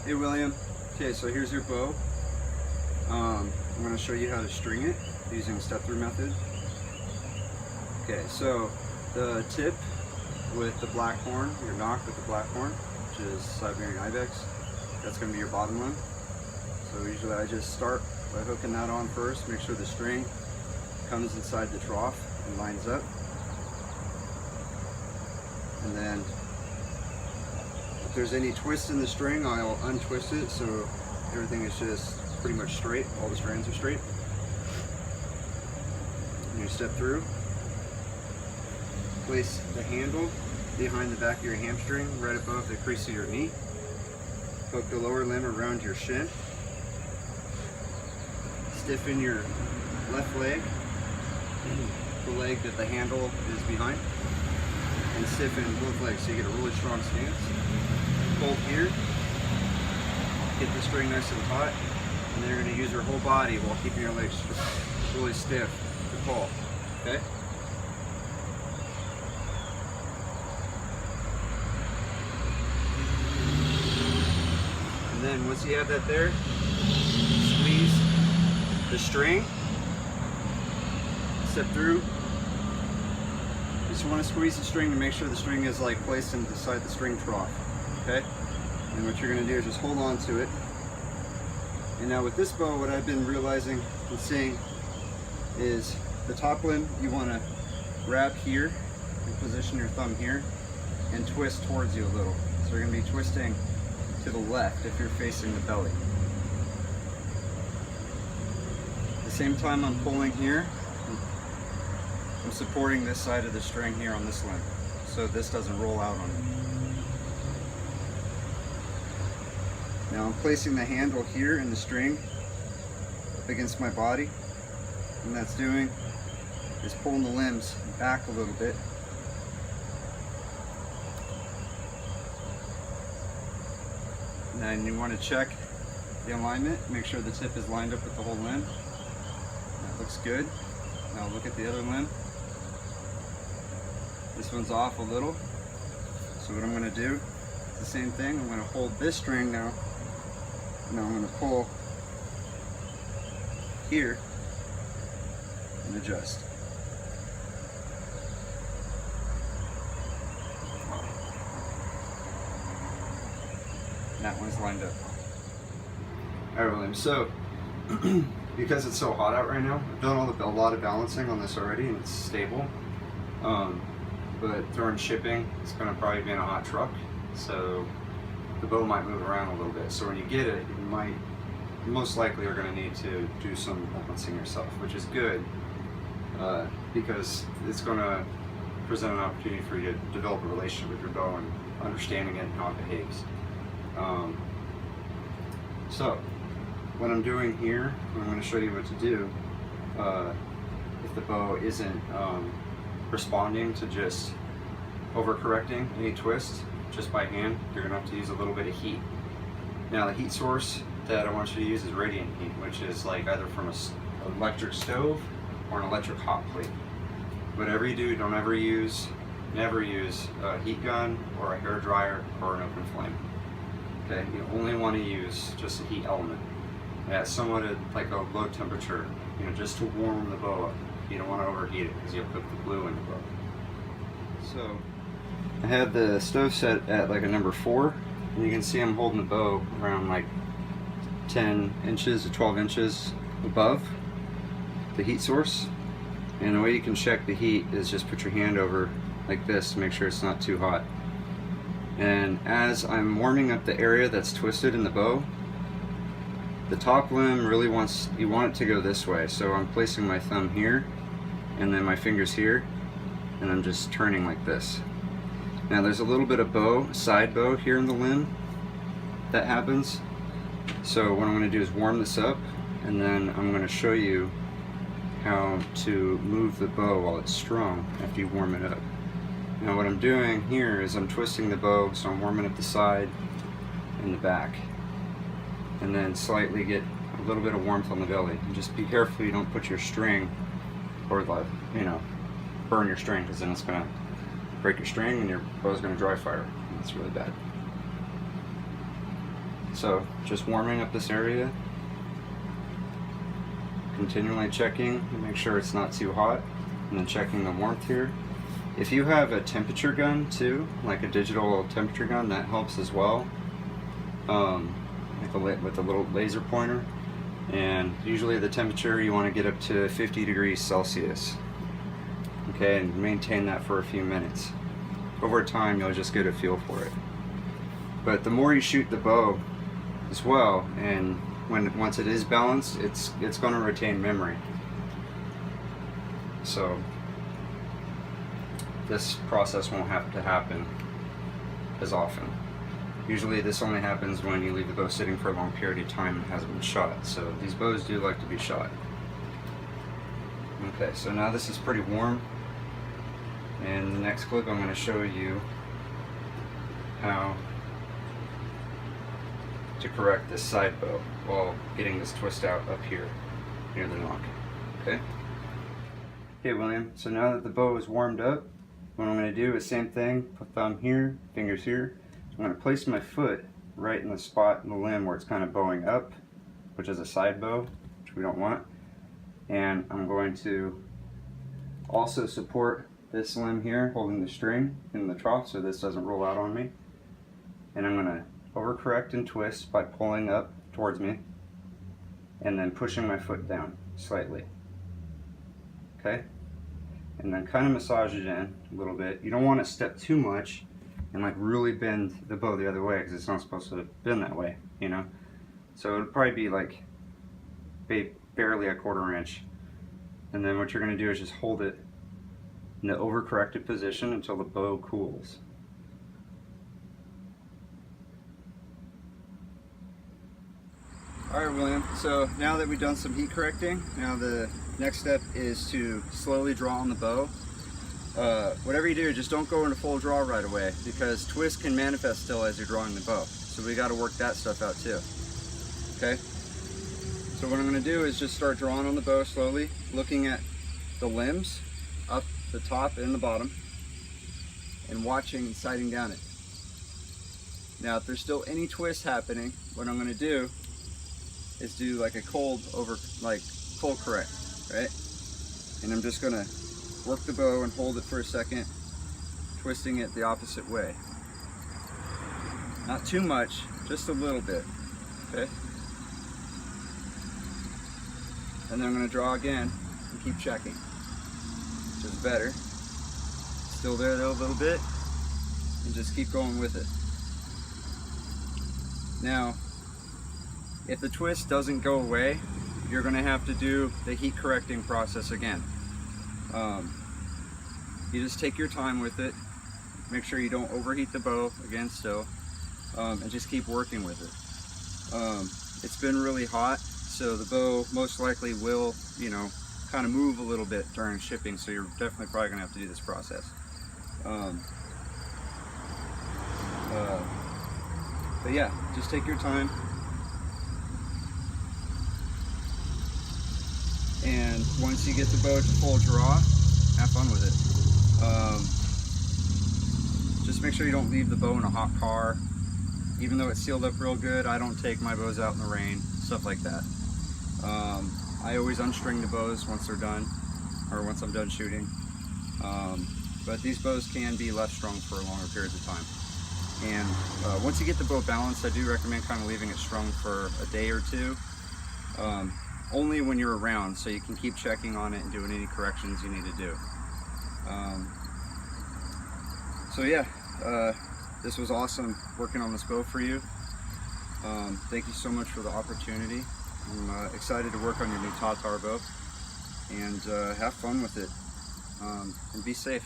Hey William. Okay, so here's your bow. I'm going to show you how to string it using step-through method. Okay, so the tip with the black horn, your knock with the black horn, which is Siberian ibex, that's going to be your bottom limb. So usually I just start by hooking that on first, make sure the string comes inside the trough and lines up. And then if there's any twist in the string, I'll untwist it so everything is just pretty much straight, all the strands are straight. And you step through, place the handle behind the back of your hamstring, right above the crease of your knee. Hook the lower limb around your shin. Stiffen your left leg, the leg that the handle is behind, and stiffen both legs so you get a really strong stance. Hold here, get the string nice and taut, and then you're going to use your whole body while keeping your legs really stiff to pull. Okay? And then once you have that there, squeeze the string, step through. You just want to squeeze the string to make sure the string is like placed inside the string trough. Okay? And what you're going to do is just hold on to it. And now with this bow, what I've been realizing and seeing is the top limb, you want to grab here and position your thumb here and twist towards you a little. So you're going to be twisting to the left if you're facing the belly. At the same time I'm pulling here, I'm supporting this side of the string here on this limb so this doesn't roll out on me. Now I'm placing the handle here in the string up against my body, and that's doing is pulling the limbs back a little bit. And then you want to check the alignment, make sure the tip is lined up with the whole limb. That looks good. Now look at the other limb. This one's off a little. So what I'm going to do is the same thing. I'm going to hold this string now. Now I'm going to pull here and adjust. And that one's lined up. Alright William, so because it's so hot out right now, I've done a lot of balancing on this already and it's stable. But during shipping, it's going to probably be in a hot truck. So the bow might move around a little bit. So when you get it, you most likely are going to need to do some balancing yourself, which is good because it's going to present an opportunity for you to develop a relationship with your bow and understanding it and how it behaves. So what I'm doing here, I'm going to show you what to do if the bow isn't responding to just overcorrecting any twist just by hand. You're going to have to use a little bit of heat. Now the heat source that I want you to use is radiant heat, which is like either from an electric stove or an electric hot plate. Whatever you do, don't ever use, never use a heat gun or a hair dryer or an open flame. Okay, you only want to use just a heat element at somewhat like a low temperature, just to warm the bow up. You don't want to overheat it because you'll cook the glue in the bow. So I have the stove set at like a number 4, and you can see I'm holding the bow around like 10 inches to 12 inches above the heat source. And the way you can check the heat is just put your hand over like this to make sure it's not too hot. And as I'm warming up the area that's twisted in the bow, the top limb really you want it to go this way. So I'm placing my thumb here and then my fingers here, and I'm just turning like this. Now there's a little bit of side bow here in the limb that happens. So what I'm going to do is warm this up, and then I'm going to show you how to move the bow while it's strung after you warm it up. Now what I'm doing here is I'm twisting the bow, so I'm warming up the side and the back, and then slightly get a little bit of warmth on the belly. And just be careful you don't put your string or burn your string, because then it's going to break your string and your bow's going to dry fire. That's really bad. So just warming up this area, continually checking to make sure it's not too hot, and then checking the warmth here. If you have a temperature gun too, like a digital temperature gun, that helps as well, with a little laser pointer. And usually the temperature you want to get up to 50 degrees Celsius. Okay, and maintain that for a few minutes. Over time you'll just get a feel for it. But the more you shoot the bow as well, and once it is balanced, it's going to retain memory. So this process won't have to happen as often. Usually this only happens when you leave the bow sitting for a long period of time and hasn't been shot. So these bows do like to be shot. Okay, so now this is pretty warm. And the next clip I'm going to show you how to correct this side bow while getting this twist out up here near the nock. Okay? Okay, William, so now that the bow is warmed up, what I'm going to do is same thing, put thumb here, fingers here. I'm going to place my foot right in the spot in the limb where it's kind of bowing up, which is a side bow, which we don't want. And I'm going to also support this limb here, holding the string in the trough so this doesn't roll out on me. And I'm going to overcorrect and twist by pulling up towards me and then pushing my foot down slightly. Okay? And then kind of massage it in a little bit. You don't want to step too much and like really bend the bow the other way because it's not supposed to bend that way, you know? So it'll probably be like barely a 1/4 inch. And then what you're going to do is just hold it in the overcorrected position until the bow cools. Alright, William, so now that we've done some heat correcting, now the next step is to slowly draw on the bow. Whatever you do, just don't go into full draw right away because twist can manifest still as you're drawing the bow. So we got to work that stuff out too. Okay? So what I'm going to do is just start drawing on the bow slowly, looking at the limbs, up the top and the bottom, and watching and sighting down it. Now if there's still any twist happening, what I'm going to do is do like a cold correct, right? And I'm just going to work the bow and hold it for a second, twisting it the opposite way. Not too much, just a little bit, okay? And then I'm going to draw again and keep checking, which is better. Still there though a little bit, and just keep going with it. Now, if the twist doesn't go away, you're going to have to do the heat correcting process again. You just take your time with it, make sure you don't overheat the bow again still, and just keep working with it. It's been really hot, so the bow most likely will, you know, kind of move a little bit during shipping, so you're definitely probably going to have to do this process. But yeah, just take your time. And once you get the bow to full draw, have fun with it. Just make sure you don't leave the bow in a hot car. Even though it's sealed up real good, I don't take my bows out in the rain, stuff like that. I always unstring the bows once they're done, or once I'm done shooting. But these bows can be left strung for longer periods of time. And once you get the bow balanced, I do recommend kind of leaving it strung for a day or two. Only when you're around, so you can keep checking on it and doing any corrections you need to do. So yeah, this was awesome working on this bow for you. Thank you so much for the opportunity. I'm excited to work on your new Tatar bow, and have fun with it, and be safe.